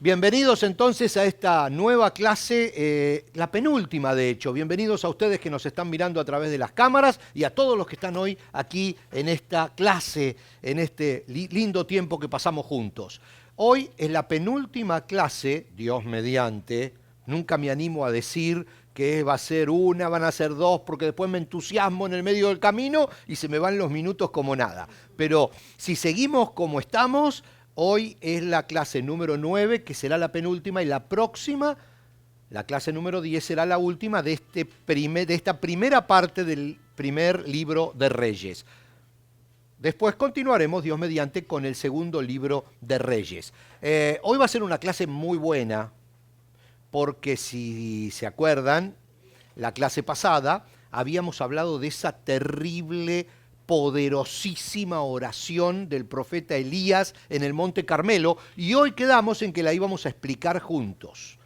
Bienvenidos entonces a esta nueva clase, la penúltima de hecho. Bienvenidos a ustedes que nos están mirando a través de las cámaras y a todos los que están hoy aquí en esta clase, en este lindo tiempo que pasamos juntos. Hoy es la penúltima clase, Dios mediante. Nunca me animo a decir que va a ser una, van a ser dos, porque después me entusiasmo en el medio del camino y se me van los minutos como nada. Pero si seguimos como estamos, hoy es la clase número 9, que será la penúltima, y la próxima, la clase número 10, será la última de esta primera parte del primer libro de Reyes. Después continuaremos, Dios mediante, con el segundo libro de Reyes. Hoy va a ser una clase muy buena, porque si se acuerdan, la clase pasada habíamos hablado de esa terrible, poderosísima oración del profeta Elías en el Monte Carmelo, y hoy quedamos en que la íbamos a explicar juntos.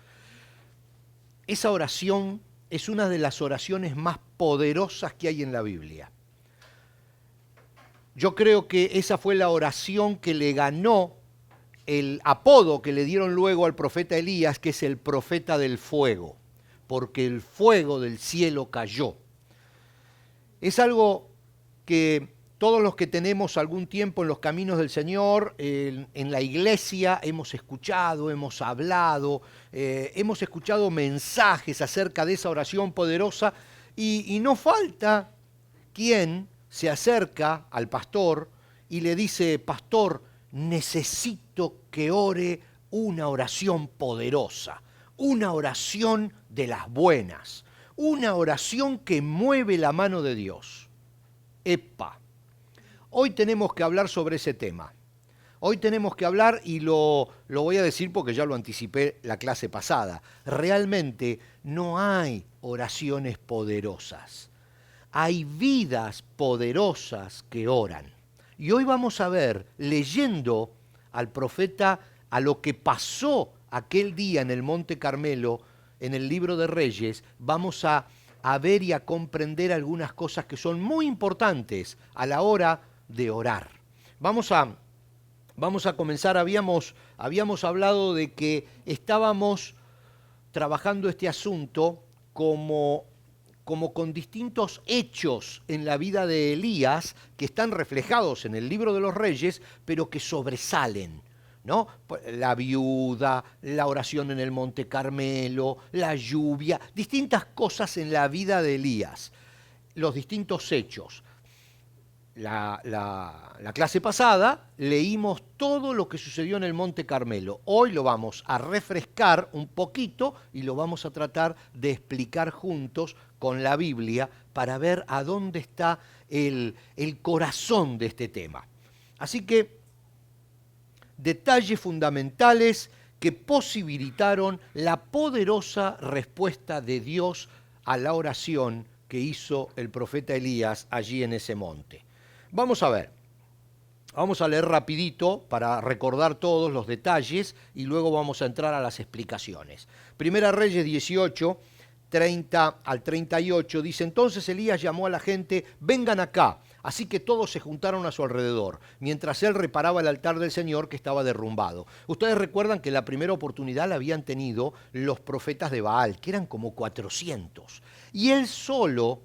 Esa oración es una de las oraciones más poderosas que hay en la Biblia. Yo creo que esa fue la oración que le ganó el apodo que le dieron luego al profeta Elías, que es el profeta del fuego, porque el fuego del cielo cayó. Es algo que todos los que tenemos algún tiempo en los caminos del Señor, en la iglesia, hemos escuchado, hemos hablado, hemos escuchado mensajes acerca de esa oración poderosa, y no falta quien se acerca al pastor y le dice: pastor, necesito que ore una oración poderosa, una oración de las buenas, una oración que mueve la mano de Dios. ¡Epa! Hoy tenemos que hablar sobre ese tema. Hoy tenemos que hablar, y lo voy a decir porque ya lo anticipé la clase pasada. Realmente no hay oraciones poderosas. Hay vidas poderosas que oran. Y hoy vamos a ver, leyendo al profeta, a lo que pasó aquel día en el Monte Carmelo, en el libro de Reyes, vamos a ver y a comprender algunas cosas que son muy importantes a la hora de orar. Vamos a comenzar. Habíamos hablado de que estábamos trabajando este asunto como con distintos hechos en la vida de Elías que están reflejados en el libro de los Reyes, pero que sobresalen, ¿no? La viuda, la oración en el Monte Carmelo, la lluvia, distintas cosas en la vida de Elías, los distintos hechos. La clase pasada leímos todo lo que sucedió en el Monte Carmelo. Hoy lo vamos a refrescar un poquito y lo vamos a tratar de explicar juntos con la Biblia para ver a dónde está el corazón de este tema. Así que detalles fundamentales que posibilitaron la poderosa respuesta de Dios a la oración que hizo el profeta Elías allí en ese monte. Vamos a ver, vamos a leer rapidito para recordar todos los detalles y luego vamos a entrar a las explicaciones. Primera Reyes 18, 30 al 38, dice: entonces Elías llamó a la gente: vengan acá. Así que todos se juntaron a su alrededor, mientras él reparaba el altar del Señor que estaba derrumbado. Ustedes recuerdan que la primera oportunidad la habían tenido los profetas de Baal, que eran como 400, y él solo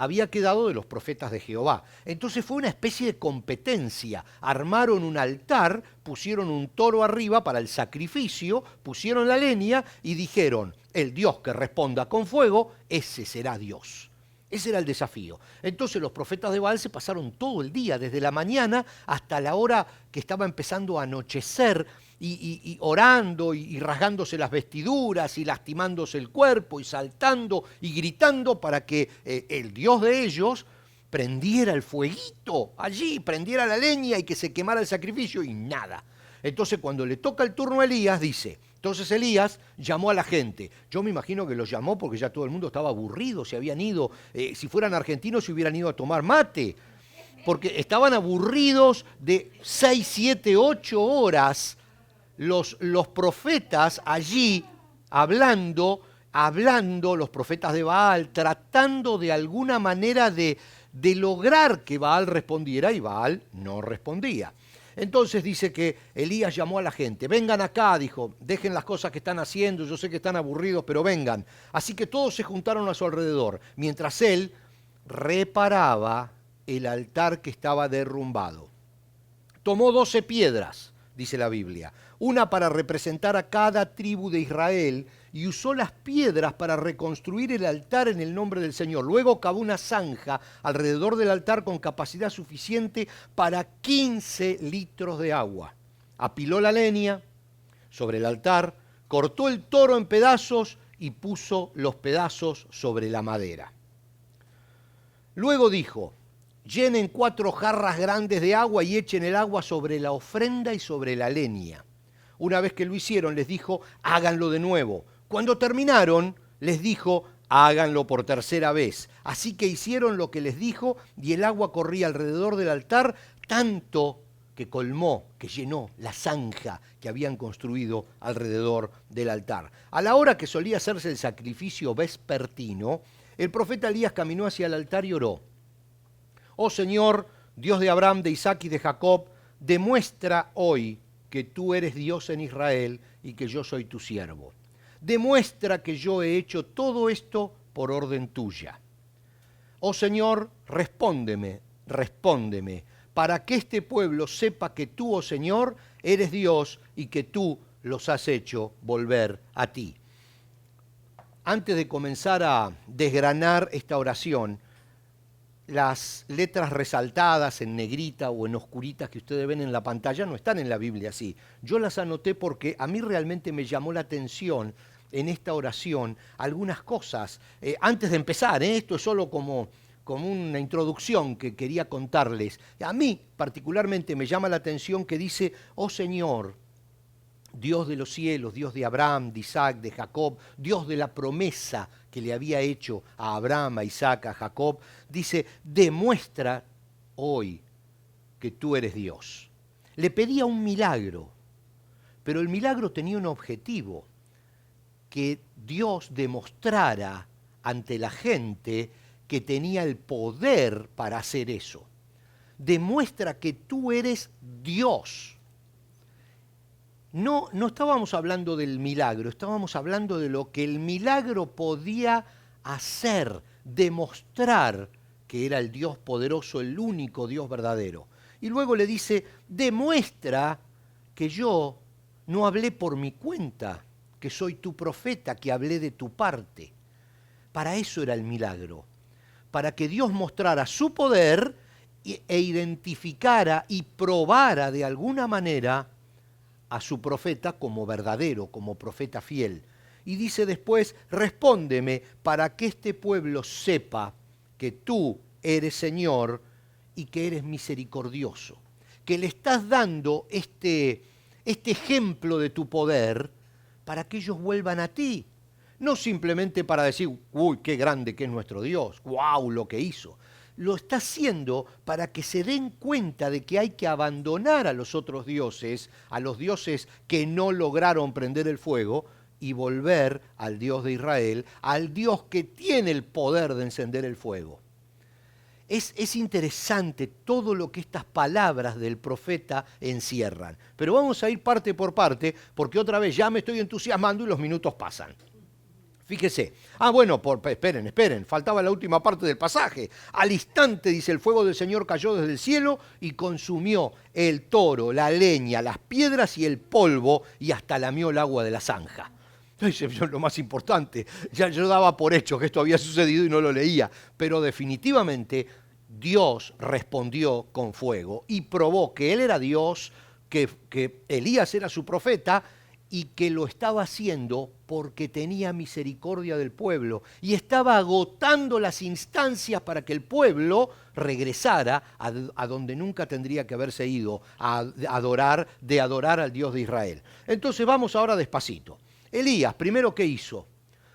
había quedado de los profetas de Jehová. Entonces fue una especie de competencia. Armaron un altar, pusieron un toro arriba para el sacrificio, pusieron la leña y dijeron: el Dios que responda con fuego, ese será Dios. Ese era el desafío. Entonces los profetas de Baal se pasaron todo el día, desde la mañana hasta la hora que estaba empezando a anochecer, y orando y rasgándose las vestiduras y lastimándose el cuerpo y saltando y gritando para que el Dios de ellos prendiera el fueguito allí, prendiera la leña y que se quemara el sacrificio, y nada. Entonces cuando le toca el turno a Elías, dice: entonces Elías llamó a la gente. Yo me imagino que los llamó porque ya todo el mundo estaba aburrido, se habían ido, si fueran argentinos se hubieran ido a tomar mate, porque estaban aburridos de 6, 7, 8 horas los profetas allí hablando, los profetas de Baal, tratando de alguna manera de lograr que Baal respondiera, y Baal no respondía. Entonces dice que Elías llamó a la gente, vengan acá, dijo, dejen las cosas que están haciendo, yo sé que están aburridos, pero vengan. Así que todos se juntaron a su alrededor, mientras él reparaba el altar que estaba derrumbado. Tomó 12 piedras, dice la Biblia, una para representar a cada tribu de Israel, y usó las piedras para reconstruir el altar en el nombre del Señor. Luego cavó una zanja alrededor del altar con capacidad suficiente para 15 litros de agua. Apiló la leña sobre el altar, cortó el toro en pedazos y puso los pedazos sobre la madera. Luego dijo, llenen 4 jarras grandes de agua y echen el agua sobre la ofrenda y sobre la leña. Una vez que lo hicieron, les dijo, háganlo de nuevo. Cuando terminaron, les dijo, háganlo por tercera vez. Así que hicieron lo que les dijo y el agua corría alrededor del altar, tanto que colmó, que llenó la zanja que habían construido alrededor del altar. A la hora que solía hacerse el sacrificio vespertino, el profeta Elías caminó hacia el altar y oró. Oh Señor, Dios de Abraham, de Isaac y de Jacob, demuestra hoy que tú eres Dios en Israel y que yo soy tu siervo. Demuestra que yo he hecho todo esto por orden tuya. Oh Señor, respóndeme, para que este pueblo sepa que tú, oh Señor, eres Dios y que tú los has hecho volver a ti. Antes de comenzar a desgranar esta oración, las letras resaltadas en negrita o en oscuritas que ustedes ven en la pantalla no están en la Biblia así. Yo las anoté porque a mí realmente me llamó la atención en esta oración algunas cosas. Antes de empezar, esto es solo como una introducción que quería contarles. A mí particularmente me llama la atención que dice, oh Señor, Dios de los cielos, Dios de Abraham, de Isaac, de Jacob, Dios de la promesa que le había hecho a Abraham, a Isaac, a Jacob, dice, demuestra hoy que tú eres Dios. Le pedía un milagro, pero el milagro tenía un objetivo, que Dios demostrara ante la gente que tenía el poder para hacer eso. Demuestra que tú eres Dios. No estábamos hablando del milagro, estábamos hablando de lo que el milagro podía hacer, demostrar que era el Dios poderoso, el único Dios verdadero. Y luego le dice, demuestra que yo no hablé por mi cuenta, que soy tu profeta, que hablé de tu parte. Para eso era el milagro, para que Dios mostrara su poder e identificara y probara de alguna manera a su profeta como verdadero, como profeta fiel. Y dice después, respóndeme para que este pueblo sepa que tú eres Señor y que eres misericordioso, que le estás dando este ejemplo de tu poder para que ellos vuelvan a ti. No simplemente para decir, uy, qué grande que es nuestro Dios, guau, lo que hizo. Lo está haciendo para que se den cuenta de que hay que abandonar a los otros dioses, a los dioses que no lograron prender el fuego, y volver al Dios de Israel, al Dios que tiene el poder de encender el fuego. Es interesante todo lo que estas palabras del profeta encierran. Pero vamos a ir parte por parte, porque otra vez ya me estoy entusiasmando y los minutos pasan. Fíjese. Bueno, esperen, faltaba la última parte del pasaje. Al instante, dice, el fuego del Señor cayó desde el cielo y consumió el toro, la leña, las piedras y el polvo, y hasta lamió el agua de la zanja. Entonces, lo más importante, ya yo daba por hecho que esto había sucedido y no lo leía, pero definitivamente Dios respondió con fuego y probó que Él era Dios, que Elías era su profeta, y que lo estaba haciendo porque tenía misericordia del pueblo y estaba agotando las instancias para que el pueblo regresara a donde nunca tendría que haberse ido, a adorar al Dios de Israel. Entonces vamos ahora despacito. Elías, primero, ¿qué hizo?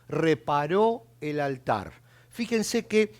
Reparó el altar. Fíjense que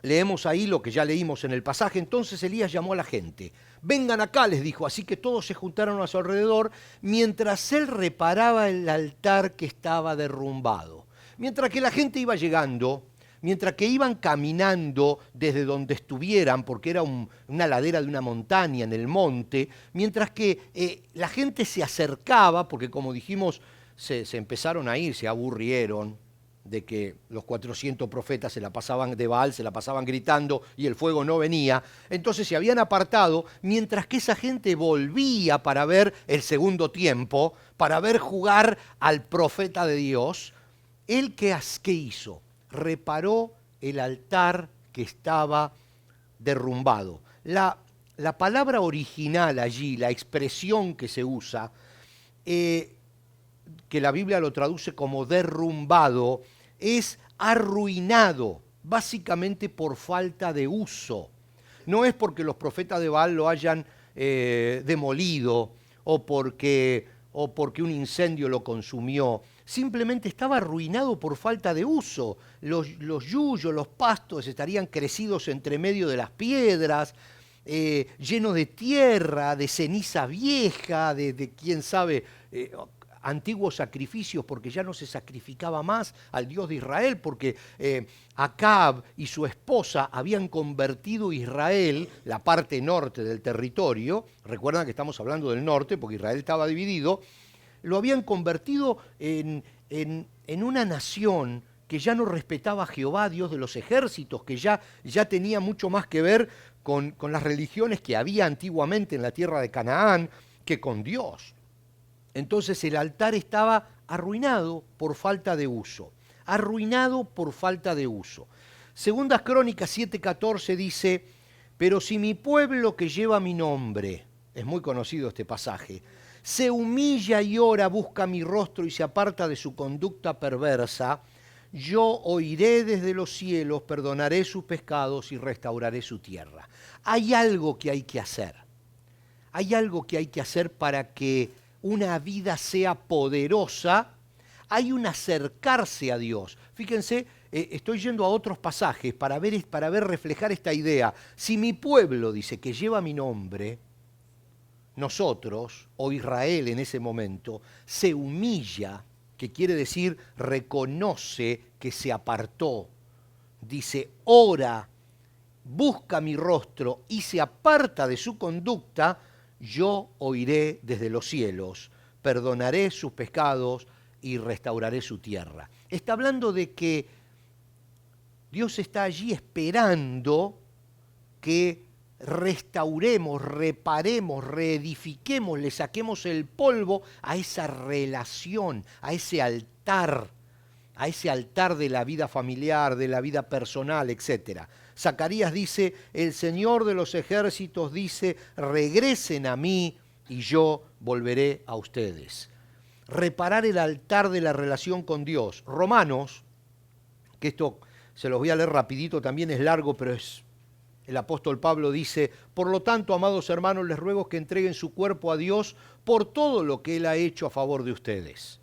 leemos ahí lo que ya leímos en el pasaje. Entonces Elías llamó a la gente. Vengan acá, les dijo. Así que todos se juntaron a su alrededor mientras él reparaba el altar que estaba derrumbado. Mientras que la gente iba llegando, mientras que iban caminando desde donde estuvieran, porque era una ladera de una montaña en el monte, mientras que la gente se acercaba, porque como dijimos, se empezaron a ir, se aburrieron de que los 400 profetas se la pasaban de Baal, se la pasaban gritando y el fuego no venía. Entonces se habían apartado, mientras que esa gente volvía para ver el segundo tiempo, para ver jugar al profeta de Dios. ¿Él qué hizo? Reparó el altar que estaba derrumbado. La palabra original allí, la expresión que se usa, que la Biblia lo traduce como derrumbado, es arruinado, básicamente por falta de uso. No es porque los profetas de Baal lo hayan demolido o porque un incendio lo consumió. Simplemente estaba arruinado por falta de uso. Los yuyos, los pastos estarían crecidos entre medio de las piedras, llenos de tierra, de ceniza vieja, de quién sabe, antiguos sacrificios, porque ya no se sacrificaba más al Dios de Israel, porque Acab y su esposa habían convertido Israel, la parte norte del territorio, recuerdan que estamos hablando del norte, porque Israel estaba dividido, lo habían convertido en una nación que ya no respetaba a Jehová, Dios de los ejércitos, que ya tenía mucho más que ver con las religiones que había antiguamente en la tierra de Canaán que con Dios. Entonces el altar estaba arruinado por falta de uso. Arruinado por falta de uso. Segundas Crónicas 7:14 dice, pero si mi pueblo que lleva mi nombre, es muy conocido este pasaje, se humilla y ora, busca mi rostro y se aparta de su conducta perversa, yo oiré desde los cielos, perdonaré sus pecados y restauraré su tierra. Hay algo que hay que hacer. Hay algo que hay que hacer para que una vida sea poderosa. Hay un acercarse a Dios. Fíjense, estoy yendo a otros pasajes para ver reflejar esta idea. Si mi pueblo, dice, que lleva mi nombre, nosotros, o Israel en ese momento, se humilla, que quiere decir reconoce que se apartó, dice, ora, busca mi rostro y se aparta de su conducta, yo oiré desde los cielos, perdonaré sus pecados y restauraré su tierra. Está hablando de que Dios está allí esperando que restauremos, reparemos, reedifiquemos, le saquemos el polvo a esa relación, a ese altar de la vida familiar, de la vida personal, etc. Zacarías dice, el Señor de los ejércitos dice, regresen a mí y yo volveré a ustedes. Reparar el altar de la relación con Dios. Romanos, que esto se los voy a leer rapidito, también es largo, pero el apóstol Pablo dice, por lo tanto, amados hermanos, les ruego que entreguen su cuerpo a Dios por todo lo que Él ha hecho a favor de ustedes.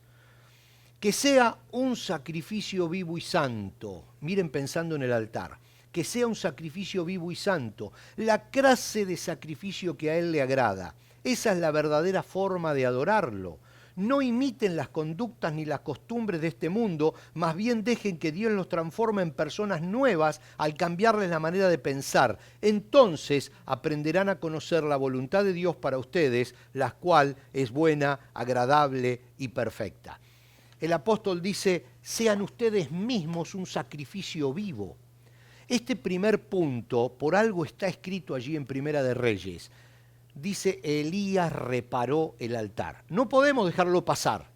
Que sea un sacrificio vivo y santo. Miren pensando en el altar. Que sea un sacrificio vivo y santo. La clase de sacrificio que a Él le agrada. Esa es la verdadera forma de adorarlo. No imiten las conductas ni las costumbres de este mundo, más bien dejen que Dios los transforme en personas nuevas al cambiarles la manera de pensar. Entonces aprenderán a conocer la voluntad de Dios para ustedes, la cual es buena, agradable y perfecta. El apóstol dice, sean ustedes mismos un sacrificio vivo. Este primer punto, por algo está escrito allí en Primera de Reyes. Dice, Elías reparó el altar. No podemos dejarlo pasar.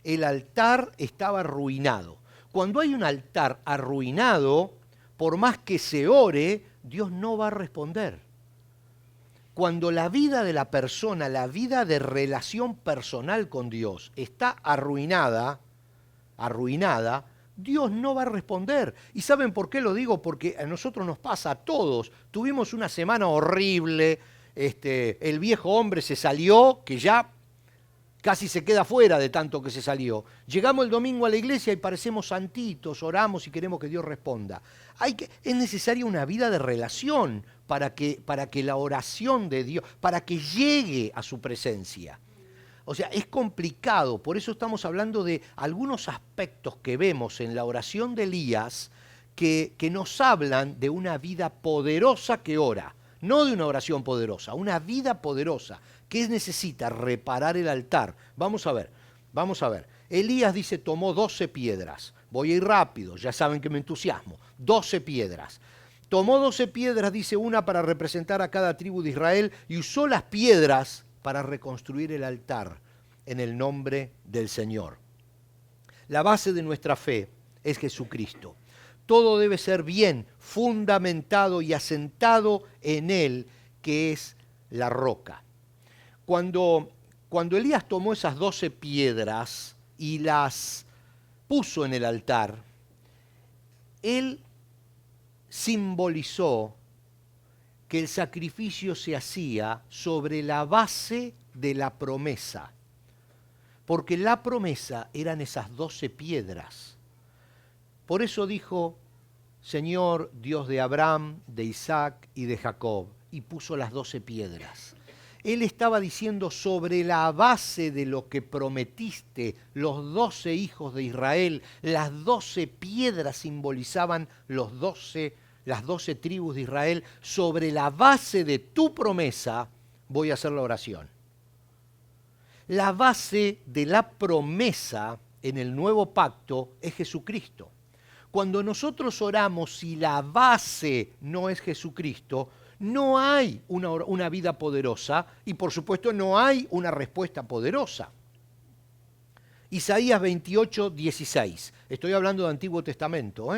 El altar estaba arruinado. Cuando hay un altar arruinado, por más que se ore, Dios no va a responder. Cuando la vida de la persona, la vida de relación personal con Dios está arruinada, Dios no va a responder. ¿Y saben por qué lo digo? Porque a nosotros nos pasa, a todos. Tuvimos una semana horrible, el viejo hombre se salió, que ya casi se queda fuera de tanto que se salió. Llegamos el domingo a la iglesia y parecemos santitos, oramos y queremos que Dios responda. Es necesaria una vida de relación para que la oración de Dios, para que llegue a su presencia. O sea, es complicado, por eso estamos hablando de algunos aspectos que vemos en la oración de Elías que nos hablan de una vida poderosa que ora, no de una oración poderosa, una vida poderosa. ¿Qué necesita? Reparar el altar. Vamos a ver, vamos a ver. Elías dice, tomó 12 piedras. Voy a ir rápido, ya saben que me entusiasmo. 12 piedras. Tomó 12 piedras, dice, una para representar a cada tribu de Israel, y usó las piedras para reconstruir el altar en el nombre del Señor. La base de nuestra fe es Jesucristo. Todo debe ser bien fundamentado y asentado en Él, que es la roca. Cuando Elías tomó esas 12 piedras y las puso en el altar, él simbolizó que el sacrificio se hacía sobre la base de la promesa, porque la promesa eran esas 12 piedras. Por eso dijo, Señor, Dios de Abraham, de Isaac y de Jacob, y puso las 12 piedras. Él estaba diciendo, sobre la base de lo que prometiste, los 12 hijos de Israel, las 12 piedras simbolizaban las 12 tribus de Israel, sobre la base de tu promesa voy a hacer la oración. La base de la promesa en el nuevo pacto es Jesucristo. Cuando nosotros oramos y la base no es Jesucristo, no hay una vida poderosa y por supuesto no hay una respuesta poderosa. Isaías 28, 16. Estoy hablando de Antiguo Testamento,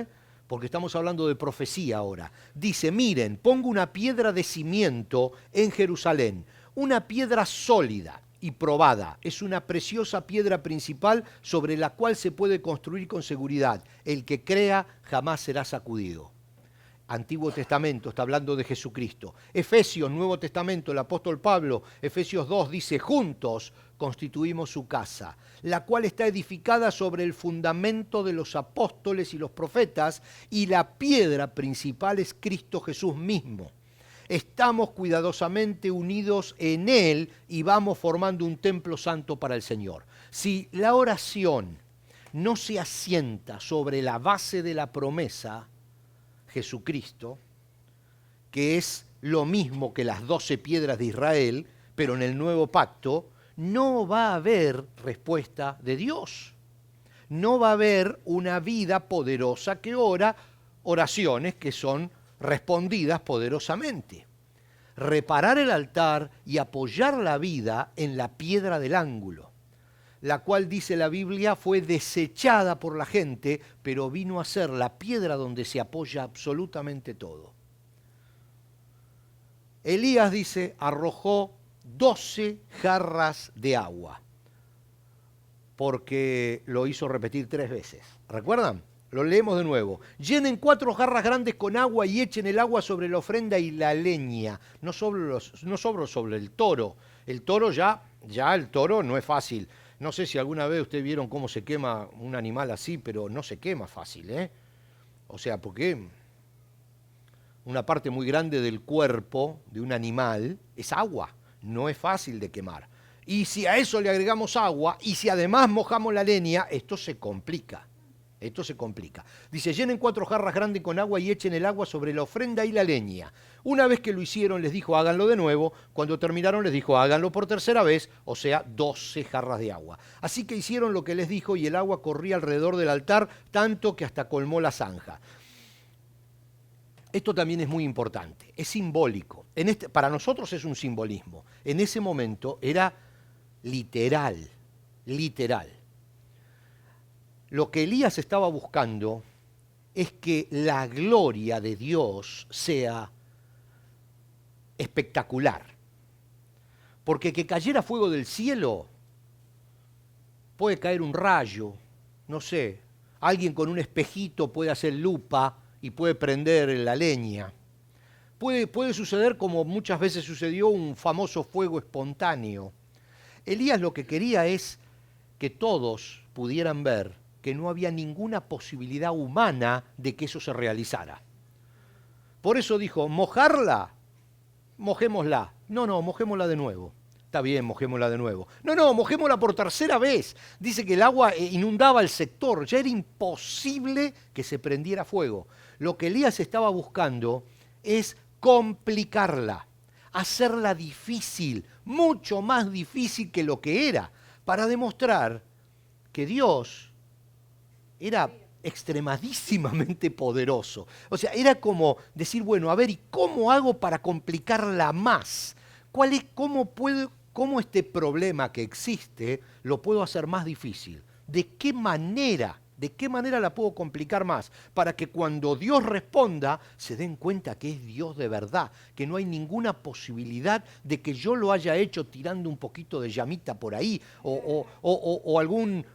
porque estamos hablando de profecía ahora. Dice, miren, pongo una piedra de cimiento en Jerusalén, una piedra sólida y probada. Es una preciosa piedra principal sobre la cual se puede construir con seguridad. El que crea jamás será sacudido. Antiguo Testamento, está hablando de Jesucristo. Efesios, Nuevo Testamento, el apóstol Pablo, Efesios 2 dice, juntos constituimos su casa, la cual está edificada sobre el fundamento de los apóstoles y los profetas, y la piedra principal es Cristo Jesús mismo. Estamos cuidadosamente unidos en Él y vamos formando un templo santo para el Señor. Si la oración no se asienta sobre la base de la promesa, Jesucristo, que es lo mismo que las 12 piedras de Israel, pero en el nuevo pacto, no va a haber respuesta de Dios. No va a haber una vida poderosa que ora, oraciones que son respondidas poderosamente. Reparar el altar y apoyar la vida en la piedra del ángulo, la cual, dice la Biblia, fue desechada por la gente, pero vino a ser la piedra donde se apoya absolutamente todo. Elías, dice, arrojó 12 jarras de agua, porque lo hizo repetir 3 veces. ¿Recuerdan? Lo leemos de nuevo. Llenen 4 jarras grandes con agua y echen el agua sobre la ofrenda y la leña, no sobre el toro. El toro ya el toro no es fácil. No sé si alguna vez ustedes vieron cómo se quema un animal así, pero no se quema fácil, O sea, porque una parte muy grande del cuerpo de un animal es agua, no es fácil de quemar. Y si a eso le agregamos agua, y si además mojamos la leña, esto se complica. Dice, llenen 4 jarras grandes con agua y echen el agua sobre la ofrenda y la leña. Una vez que lo hicieron, les dijo, háganlo de nuevo. Cuando terminaron, les dijo, háganlo por tercera vez, o sea, 12 jarras de agua. Así que hicieron lo que les dijo y el agua corría alrededor del altar, tanto que hasta colmó la zanja. Esto también es muy importante, es simbólico. Para nosotros es un simbolismo. En ese momento era literal. Lo que Elías estaba buscando es que la gloria de Dios sea espectacular. Porque que cayera fuego del cielo, puede caer un rayo, no sé, alguien con un espejito puede hacer lupa y puede prender la leña. Puede suceder como muchas veces sucedió un famoso fuego espontáneo. Elías lo que quería es que todos pudieran ver que no había ninguna posibilidad humana de que eso se realizara. Por eso dijo, mojarla, mojémosla. No, mojémosla de nuevo. está bien, mojémosla de nuevo. No, no, mojémosla por tercera vez. Dice que el agua inundaba el sector, ya era imposible que se prendiera fuego. Lo que Elías estaba buscando es complicarla, hacerla difícil, mucho más difícil que lo que era, para demostrar que Dios era extremadísimamente poderoso. O sea, era como decir, bueno, a ver, ¿y cómo hago para complicarla más? ¿Cómo este problema que existe lo puedo hacer más difícil? ¿De qué manera? ¿De qué manera la puedo complicar más? Para que cuando Dios responda se den cuenta que es Dios de verdad, que no hay ninguna posibilidad de que yo lo haya hecho tirando un poquito de llamita por ahí o algún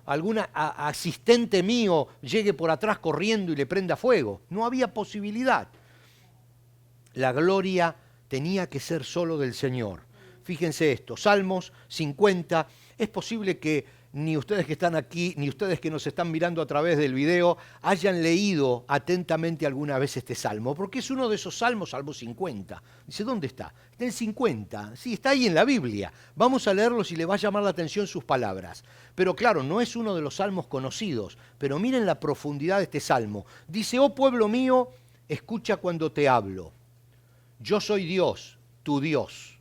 asistente mío llegue por atrás corriendo y le prenda fuego. No había posibilidad. La gloria tenía que ser solo del Señor. Fíjense esto, Salmos 50, es posible que ni ustedes que están aquí, ni ustedes que nos están mirando a través del video, hayan leído atentamente alguna vez este salmo, porque es uno de esos salmos, Salmo 50. Dice, ¿dónde está? Está en 50, sí, está ahí en la Biblia. Vamos a leerlo si le va a llamar la atención sus palabras. Pero claro, no es uno de los salmos conocidos, pero miren la profundidad de este salmo. Dice, oh pueblo mío, escucha cuando te hablo. Yo soy Dios, tu Dios.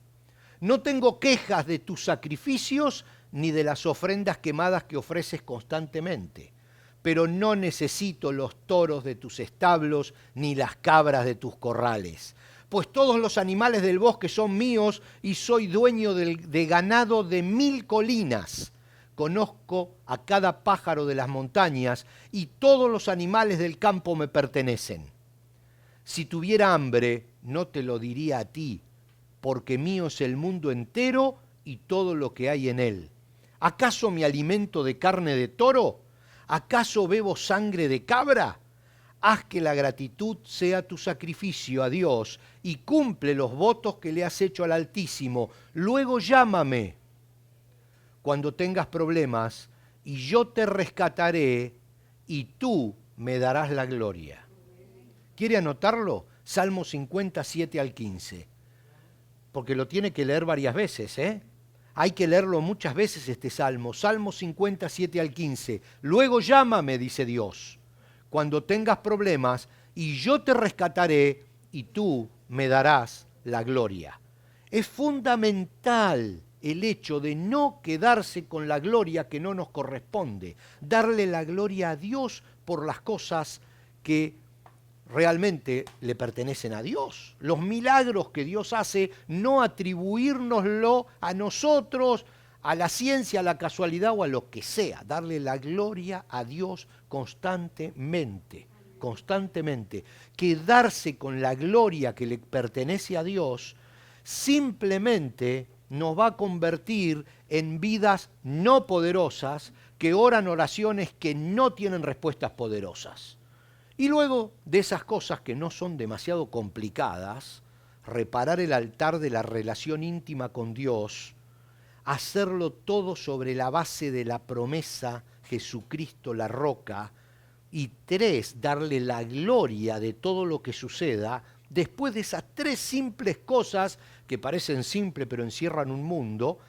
No tengo quejas de tus sacrificios ni de las ofrendas quemadas que ofreces constantemente, pero no necesito los toros de tus establos ni las cabras de tus corrales, pues todos los animales del bosque son míos y soy dueño de ganado de 1000 colinas. Conozco a cada pájaro de las montañas y todos los animales del campo me pertenecen. Si tuviera hambre, no te lo diría a ti, porque mío es el mundo entero y todo lo que hay en él. ¿Acaso me alimento de carne de toro? ¿Acaso bebo sangre de cabra? Haz que la gratitud sea tu sacrificio a Dios y cumple los votos que le has hecho al Altísimo. Luego llámame cuando tengas problemas y yo te rescataré y tú me darás la gloria. ¿Quiere anotarlo? Salmo 57 al 15. Porque lo tiene que leer varias veces, ¿eh? Hay que leerlo muchas veces este salmo. Salmo 57 al 15. Luego llámame, dice Dios, cuando tengas problemas, y yo te rescataré y tú me darás la gloria. Es fundamental el hecho de no quedarse con la gloria que no nos corresponde. Darle la gloria a Dios por las cosas que realmente le pertenecen a Dios. Los milagros que Dios hace, no atribuírnoslo a nosotros, a la ciencia, a la casualidad o a lo que sea. Darle la gloria a Dios constantemente, constantemente. Quedarse con la gloria que le pertenece a Dios simplemente nos va a convertir en vidas no poderosas que oran oraciones que no tienen respuestas poderosas. Y luego de esas cosas que no son demasiado complicadas, reparar el altar de la relación íntima con Dios, hacerlo todo sobre la base de la promesa Jesucristo la roca, y 3, darle la gloria de todo lo que suceda, después de esas 3 simples cosas que parecen simples pero encierran un mundo,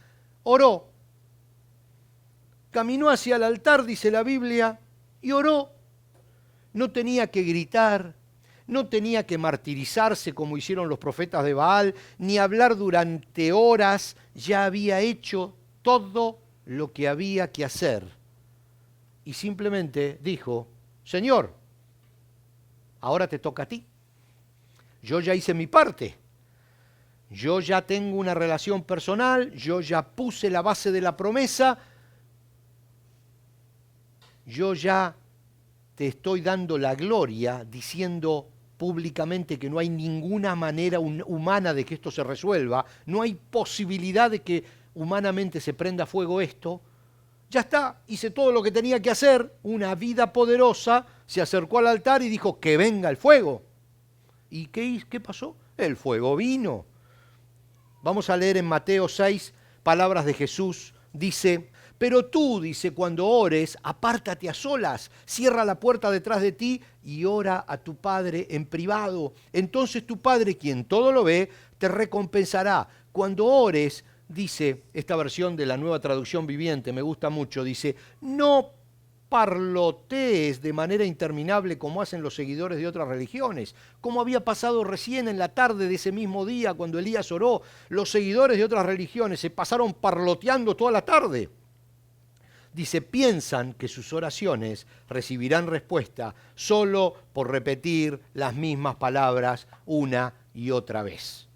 oró, caminó hacia el altar, dice la Biblia, y oró. No tenía que gritar, no tenía que martirizarse como hicieron los profetas de Baal, ni hablar durante horas, ya había hecho todo lo que había que hacer. Y simplemente dijo, Señor, ahora te toca a ti. Yo ya hice mi parte. Yo ya tengo una relación personal, yo ya puse la base de la promesa, yo ya te estoy dando la gloria diciendo públicamente que no hay ninguna manera humana de que esto se resuelva, no hay posibilidad de que humanamente se prenda fuego esto. Ya está, hice todo lo que tenía que hacer, una vida poderosa, se acercó al altar y dijo que venga el fuego. ¿Y qué pasó? El fuego vino. Vamos a leer en Mateo 6 palabras de Jesús, dice, pero tú, dice, cuando ores, apártate a solas, cierra la puerta detrás de ti y ora a tu Padre en privado. Entonces tu Padre, quien todo lo ve, te recompensará. Cuando ores, dice, esta versión de la Nueva Traducción Viviente, me gusta mucho, dice, no parlotees de manera interminable como hacen los seguidores de otras religiones, como había pasado recién en la tarde de ese mismo día cuando Elías oró. Los seguidores de otras religiones se pasaron parloteando toda la tarde. Dice, piensan que sus oraciones recibirán respuesta solo por repetir las mismas palabras una y otra vez.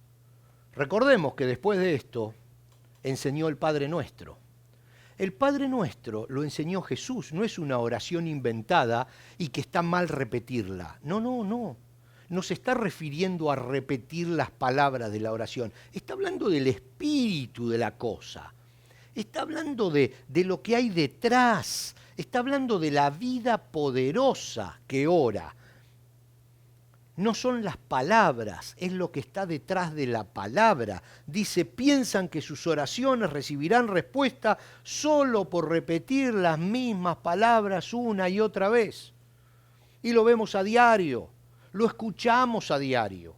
Recordemos que después de esto enseñó el Padre Nuestro. El Padre Nuestro lo enseñó Jesús, no es una oración inventada y que está mal repetirla. No, no, no. No se está refiriendo a repetir las palabras de la oración. Está hablando del espíritu de la cosa. Está hablando de lo que hay detrás. Está hablando de la vida poderosa que ora. No son las palabras, es lo que está detrás de la palabra. Dice, piensan que sus oraciones recibirán respuesta solo por repetir las mismas palabras una y otra vez. Y lo vemos a diario, lo escuchamos a diario.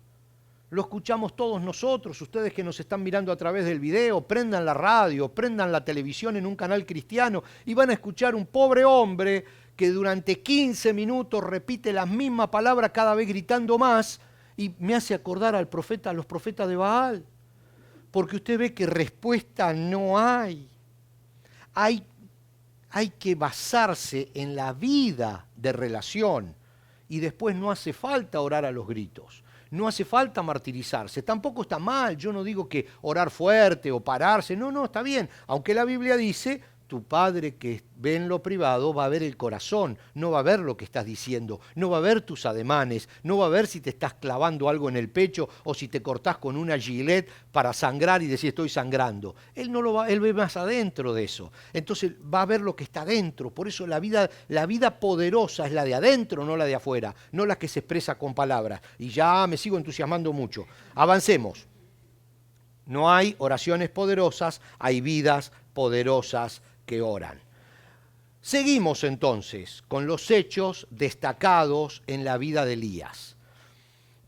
Lo escuchamos todos nosotros, ustedes que nos están mirando a través del video, prendan la radio, prendan la televisión en un canal cristiano y van a escuchar un pobre hombre que durante 15 minutos repite las mismas palabras cada vez gritando más y me hace acordar a los profetas de Baal, porque usted ve que respuesta no hay. Hay que basarse en la vida de relación y después no hace falta orar a los gritos. No hace falta martirizarse, tampoco está mal, yo no digo que orar fuerte o pararse, no, está bien, aunque la Biblia dice, tu Padre que ve en lo privado va a ver el corazón, no va a ver lo que estás diciendo, no va a ver tus ademanes, no va a ver si te estás clavando algo en el pecho o si te cortás con una gilet para sangrar y decir estoy sangrando. Él no lo va, él ve más adentro de eso, entonces va a ver lo que está adentro, por eso la vida poderosa es la de adentro, no la de afuera, no la que se expresa con palabras. Y ya me sigo entusiasmando mucho. Avancemos. No hay oraciones poderosas, hay vidas poderosas que oran. Seguimos entonces con los hechos destacados en la vida de Elías.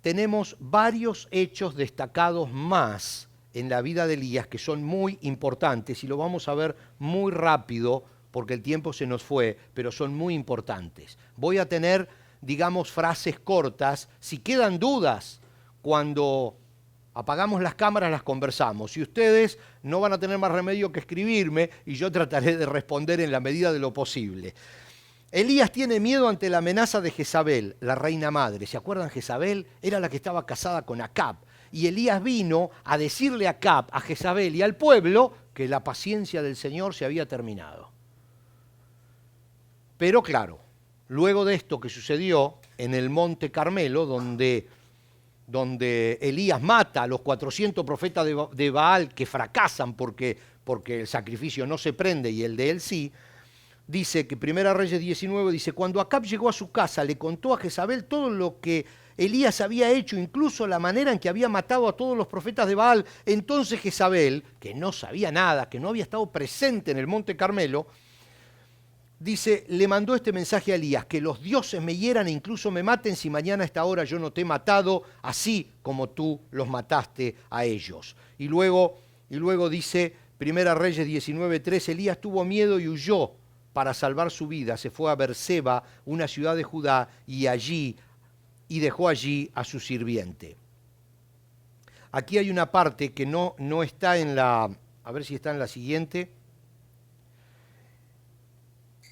Tenemos varios hechos destacados más en la vida de Elías que son muy importantes y lo vamos a ver muy rápido porque el tiempo se nos fue, pero son muy importantes. Voy a tener, digamos, frases cortas. Si quedan dudas, cuando apagamos las cámaras, las conversamos. Y ustedes no van a tener más remedio que escribirme y yo trataré de responder en la medida de lo posible. Elías tiene miedo ante la amenaza de Jezabel, la reina madre. ¿Se acuerdan? Jezabel era la que estaba casada con Acab. Y Elías vino a decirle a Acab, a Jezabel y al pueblo que la paciencia del Señor se había terminado. Pero claro, luego de esto que sucedió en el monte Carmelo, donde Elías mata a los 400 profetas de Baal que fracasan porque el sacrificio no se prende y el de él sí, dice que 1 Reyes 19 dice, cuando Acab llegó a su casa le contó a Jezabel todo lo que Elías había hecho, incluso la manera en que había matado a todos los profetas de Baal. Entonces Jezabel, que no sabía nada, que no había estado presente en el monte Carmelo, dice, le mandó este mensaje a Elías, que los dioses me hieran e incluso me maten si mañana a esta hora yo no te he matado, así como tú los mataste a ellos. Y luego dice, 1 Reyes 19:3, Elías tuvo miedo y huyó para salvar su vida. Se fue a Berseba, una ciudad de Judá, y dejó allí a su sirviente. Aquí hay una parte que no está en la, a ver si está en la siguiente.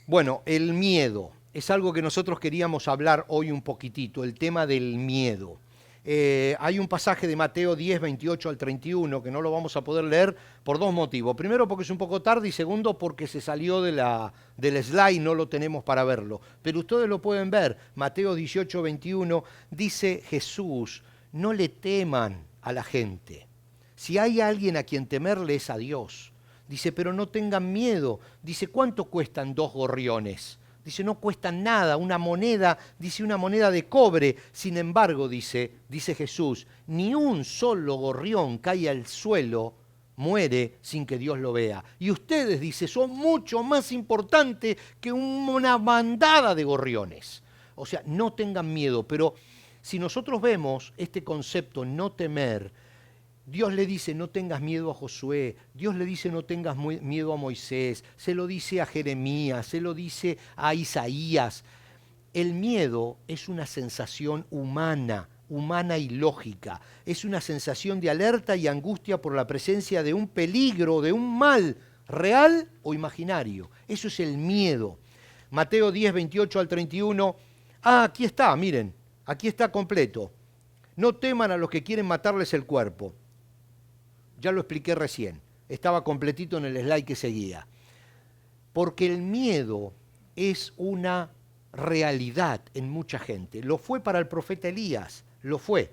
Bueno, el miedo es algo que nosotros queríamos hablar hoy un poquitito, el tema del miedo. Hay un pasaje de Mateo 10, 28 al 31 que no lo vamos a poder leer por dos motivos. Primero porque es un poco tarde y segundo porque se salió del slide y no lo tenemos para verlo. Pero ustedes lo pueden ver. Mateo 18, 21 dice Jesús, no le teman a la gente. Si hay alguien a quien temerle es a Dios. Dice, pero no tengan miedo. Dice, ¿cuánto cuestan 2 gorriones? Dice, no cuestan nada, una moneda, dice una moneda de cobre. Sin embargo, dice Jesús, ni un solo gorrión cae al suelo, muere sin que Dios lo vea. Y ustedes, dice, son mucho más importantes que una bandada de gorriones. O sea, no tengan miedo, pero si nosotros vemos este concepto, no temer, Dios le dice, no tengas miedo a Josué. Dios le dice, no tengas miedo a Moisés. Se lo dice a Jeremías, se lo dice a Isaías. El miedo es una sensación humana, humana y lógica. Es una sensación de alerta y angustia por la presencia de un peligro, de un mal, real o imaginario. Eso es el miedo. Mateo 10, 28 al 31. Aquí está, miren, aquí está completo. No teman a los que quieren matarles el cuerpo. Ya lo expliqué recién. Estaba completito en el slide que seguía. Porque el miedo es una realidad en mucha gente. Lo fue para el profeta Elías, lo fue.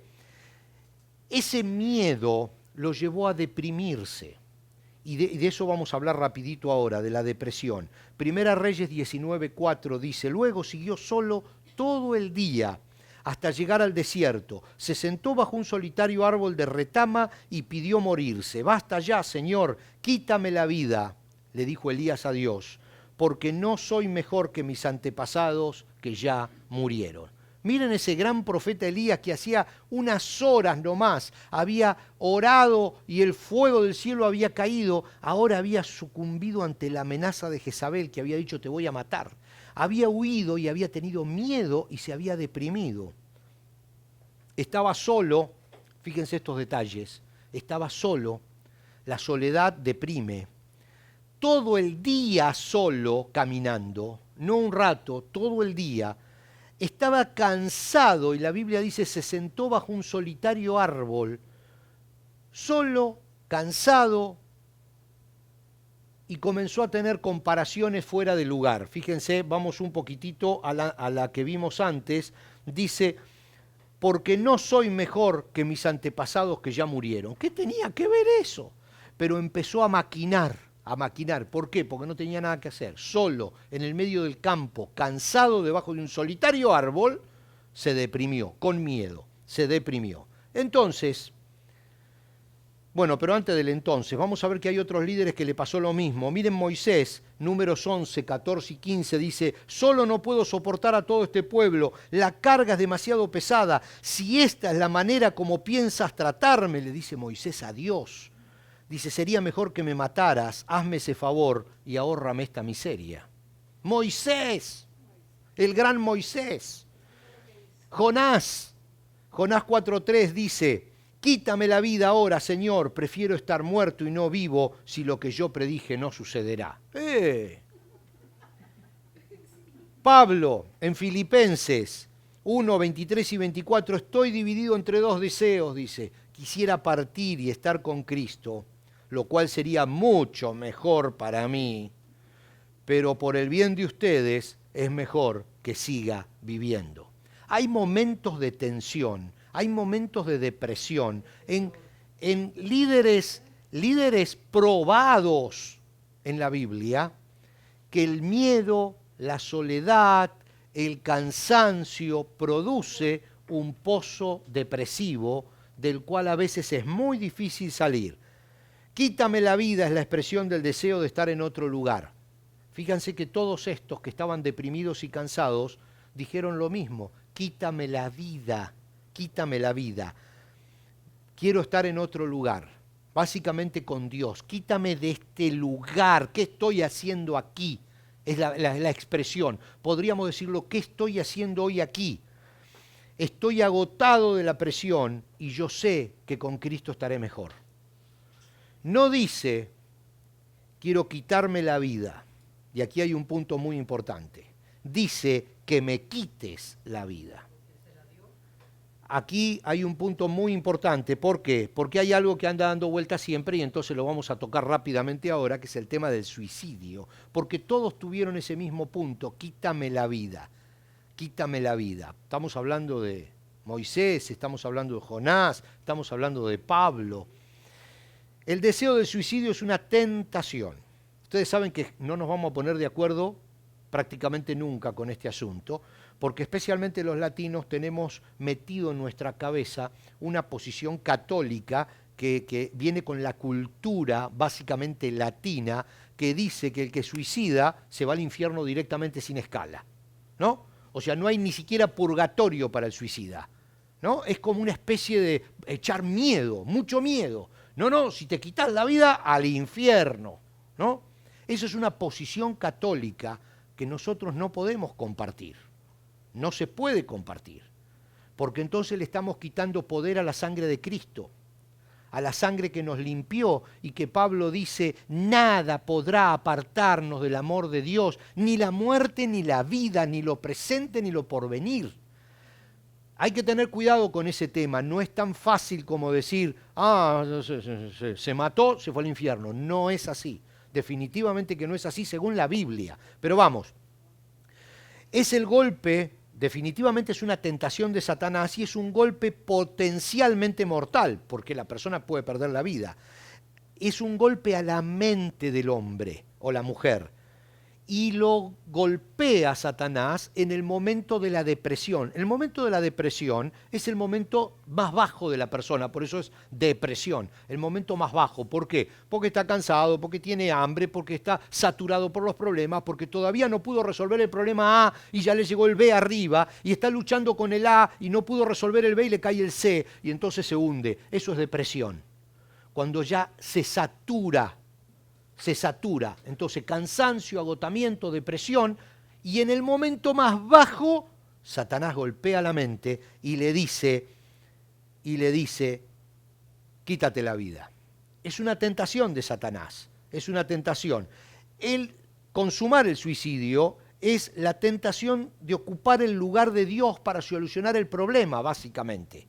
Ese miedo lo llevó a deprimirse. Y de eso vamos a hablar rapidito ahora, de la depresión. Primera Reyes 19:4 dice, luego siguió solo todo el día hasta llegar al desierto. Se sentó bajo un solitario árbol de retama y pidió morirse. Basta ya, Señor, quítame la vida, le dijo Elías a Dios, porque no soy mejor que mis antepasados que ya murieron. Miren ese gran profeta Elías que hacía unas horas nomás había orado y el fuego del cielo había caído, ahora había sucumbido ante la amenaza de Jezabel que había dicho te voy a matar. Había huido y había tenido miedo y se había deprimido. Estaba solo, fíjense estos detalles, estaba solo, la soledad deprime. Todo el día solo caminando, no un rato, todo el día, estaba cansado y la Biblia dice se sentó bajo un solitario árbol, solo, cansado, y comenzó a tener comparaciones fuera de lugar. Fíjense, vamos un poquitito a la que vimos antes, dice, porque no soy mejor que mis antepasados que ya murieron. ¿Qué tenía que ver eso? Pero empezó a maquinar. ¿Por qué? Porque no tenía nada que hacer. Solo, en el medio del campo, cansado debajo de un solitario árbol, se deprimió, con miedo, se deprimió. Entonces, bueno, pero antes del entonces, vamos a ver que hay otros líderes que le pasó lo mismo. Miren Moisés, números 11, 14 y 15, dice, solo no puedo soportar a todo este pueblo, la carga es demasiado pesada. Si esta es la manera como piensas tratarme, le dice Moisés a Dios. Dice, sería mejor que me mataras, hazme ese favor y ahórrame esta miseria. Moisés, el gran Moisés. Jonás 4:3 dice, quítame la vida ahora, Señor, prefiero estar muerto y no vivo si lo que yo predije no sucederá. Pablo, en Filipenses 1, 23 y 24, estoy dividido entre dos deseos, dice, quisiera partir y estar con Cristo, lo cual sería mucho mejor para mí, pero por el bien de ustedes es mejor que siga viviendo. Hay momentos de tensión, hay momentos de depresión en líderes probados en la Biblia, que el miedo, la soledad, el cansancio produce un pozo depresivo del cual a veces es muy difícil salir. Quítame la vida es la expresión del deseo de estar en otro lugar. Fíjense que todos estos que estaban deprimidos y cansados dijeron lo mismo, quítame la vida, quítame la vida. Quiero estar en otro lugar, básicamente con Dios. Quítame de este lugar, ¿qué estoy haciendo aquí? Es la expresión. Podríamos decirlo, ¿qué estoy haciendo hoy aquí? Estoy agotado de la presión y yo sé que con Cristo estaré mejor. No dice, quiero quitarme la vida. Y aquí hay un punto muy importante. Dice que me quites la vida. Aquí hay un punto muy importante. ¿Por qué? Porque hay algo que anda dando vuelta siempre y entonces lo vamos a tocar rápidamente ahora, que es el tema del suicidio. Porque todos tuvieron ese mismo punto, quítame la vida, quítame la vida. Estamos hablando de Moisés, estamos hablando de Jonás, estamos hablando de Pablo. El deseo del suicidio es una tentación. Ustedes saben que no nos vamos a poner de acuerdo prácticamente nunca con este asunto, porque especialmente los latinos tenemos metido en nuestra cabeza una posición católica que viene con la cultura básicamente latina, que dice que el que suicida se va al infierno directamente sin escala, ¿no? O sea, no hay ni siquiera purgatorio para el suicida. ¿no? Es como una especie de echar miedo, mucho miedo. No, no, si te quitas la vida, al infierno, ¿no? Esa es una posición católica que nosotros no podemos compartir. No se puede compartir, porque entonces le estamos quitando poder a la sangre de Cristo, a la sangre que nos limpió y que Pablo dice, nada podrá apartarnos del amor de Dios, ni la muerte, ni la vida, ni lo presente, ni lo porvenir. Hay que tener cuidado con ese tema, no es tan fácil como decir, se mató, se fue al infierno. No es así, definitivamente que no es así según la Biblia. Pero vamos, es el golpe, definitivamente es una tentación de Satanás y es un golpe potencialmente mortal, porque la persona puede perder la vida. Es un golpe a la mente del hombre o la mujer. Y lo golpea Satanás en el momento de la depresión. El momento de la depresión es el momento más bajo de la persona, por eso es depresión, el momento más bajo. ¿Por qué? Porque está cansado, porque tiene hambre, porque está saturado por los problemas, porque todavía no pudo resolver el problema A y ya le llegó el B arriba, y está luchando con el A y no pudo resolver el B y le cae el C, y entonces se hunde. Eso es depresión. Cuando ya se satura, entonces cansancio, agotamiento, depresión, y en el momento más bajo, Satanás golpea la mente y le dice, quítate la vida. Es una tentación de Satanás, es una tentación. El consumar el suicidio es la tentación de ocupar el lugar de Dios para solucionar el problema, básicamente.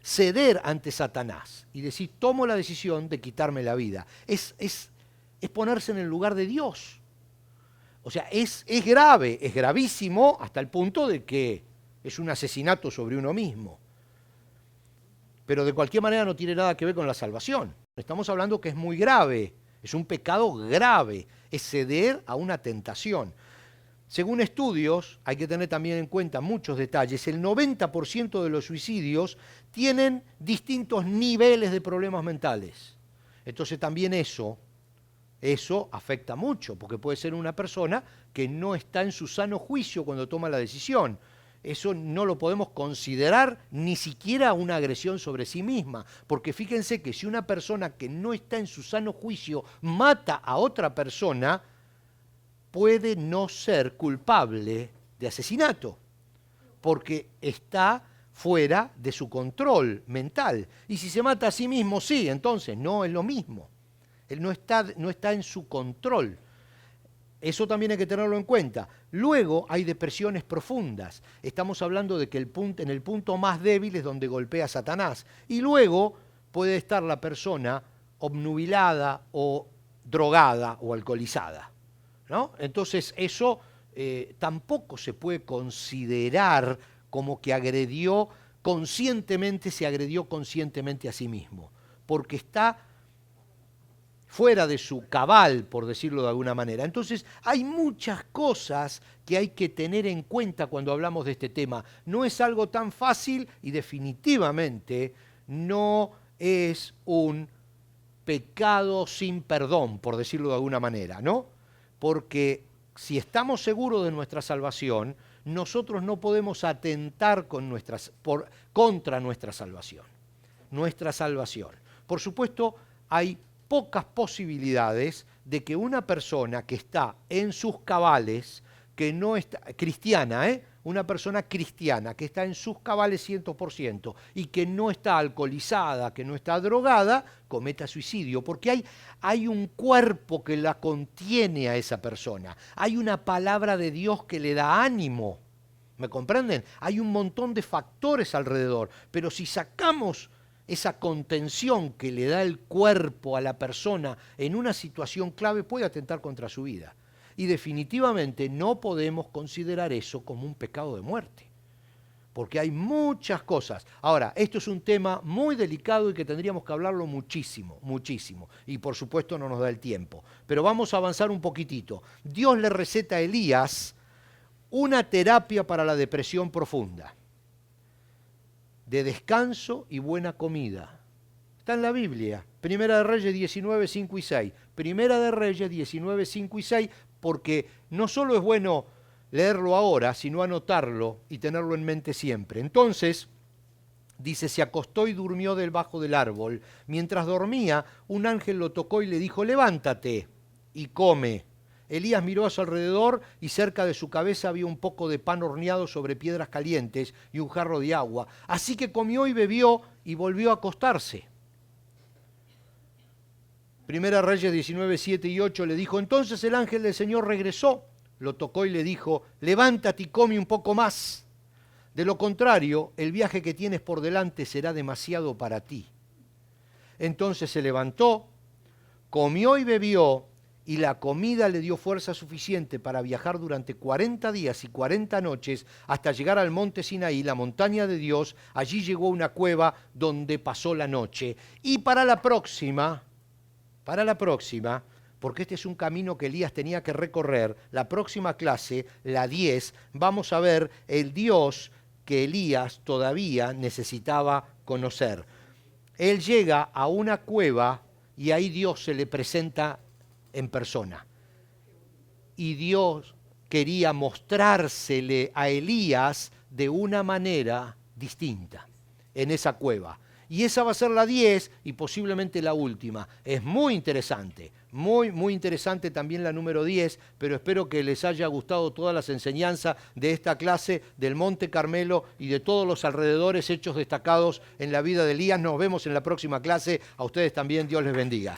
Ceder ante Satanás y decir, tomo la decisión de quitarme la vida. Es ponerse en el lugar de Dios. O sea, es grave, es gravísimo hasta el punto de que es un asesinato sobre uno mismo. Pero de cualquier manera no tiene nada que ver con la salvación. Estamos hablando que es muy grave, es un pecado grave, es ceder a una tentación. Según estudios, hay que tener también en cuenta muchos detalles, el 90% de los suicidios tienen distintos niveles de problemas mentales. Entonces también eso afecta mucho, porque puede ser una persona que no está en su sano juicio cuando toma la decisión. Eso no lo podemos considerar ni siquiera una agresión sobre sí misma, porque fíjense que si una persona que no está en su sano juicio mata a otra persona, puede no ser culpable de asesinato, porque está fuera de su control mental. Y si se mata a sí mismo, sí, entonces no es lo mismo. Él no está en su control. Eso también hay que tenerlo en cuenta. Luego hay depresiones profundas. Estamos hablando de que en el punto más débil es donde golpea Satanás. Y luego puede estar la persona obnubilada o drogada o alcoholizada, ¿no? Entonces eso tampoco se puede considerar como que se agredió conscientemente a sí mismo, porque está fuera de su cabal, por decirlo de alguna manera. Entonces, hay muchas cosas que hay que tener en cuenta cuando hablamos de este tema. No es algo tan fácil y definitivamente no es un pecado sin perdón, por decirlo de alguna manera, ¿no? Porque si estamos seguros de nuestra salvación, nosotros no podemos atentar contra nuestra salvación. Por supuesto, hay pocas posibilidades de que una persona que está en sus cabales, que no está cristiana, una persona cristiana que está en sus cabales 100% y que no está alcoholizada, que no está drogada, cometa suicidio, porque hay un cuerpo que la contiene a esa persona, hay una palabra de Dios que le da ánimo, ¿me comprenden? Hay un montón de factores alrededor, pero si sacamos esa contención que le da el cuerpo a la persona en una situación clave, puede atentar contra su vida. Y definitivamente no podemos considerar eso como un pecado de muerte, porque hay muchas cosas. Ahora, esto es un tema muy delicado y que tendríamos que hablarlo muchísimo, muchísimo. Y por supuesto no nos da el tiempo. Pero vamos a avanzar un poquitito. Dios le receta a Elías una terapia para la depresión profunda, de descanso y buena comida. Está en la Biblia, Primera de Reyes 19, 5 y 6. Primera de Reyes 19, 5 y 6, porque no solo es bueno leerlo ahora, sino anotarlo y tenerlo en mente siempre. Entonces, dice, se acostó y durmió debajo del árbol. Mientras dormía, un ángel lo tocó y le dijo, levántate y come. Elías miró a su alrededor y cerca de su cabeza había un poco de pan horneado sobre piedras calientes y un jarro de agua. Así que comió y bebió y volvió a acostarse. Primera Reyes 19, 7 y 8 le dijo, entonces el ángel del Señor regresó, lo tocó y le dijo, levántate y come un poco más. De lo contrario, el viaje que tienes por delante será demasiado para ti. Entonces se levantó, comió y bebió, y la comida le dio fuerza suficiente para viajar durante 40 días y 40 noches hasta llegar al monte Sinaí, la montaña de Dios. Allí llegó a una cueva donde pasó la noche. Y para la próxima, porque este es un camino que Elías tenía que recorrer, la próxima clase, la 10, vamos a ver el Dios que Elías todavía necesitaba conocer. Él llega a una cueva y ahí Dios se le presenta en persona. Y Dios quería mostrársele a Elías de una manera distinta en esa cueva. Y esa va a ser la 10 y posiblemente la última. Es muy interesante, muy interesante también la número 10, pero espero que les haya gustado todas las enseñanzas de esta clase del Monte Carmelo y de todos los alrededores hechos destacados en la vida de Elías. Nos vemos en la próxima clase. A ustedes también, Dios les bendiga.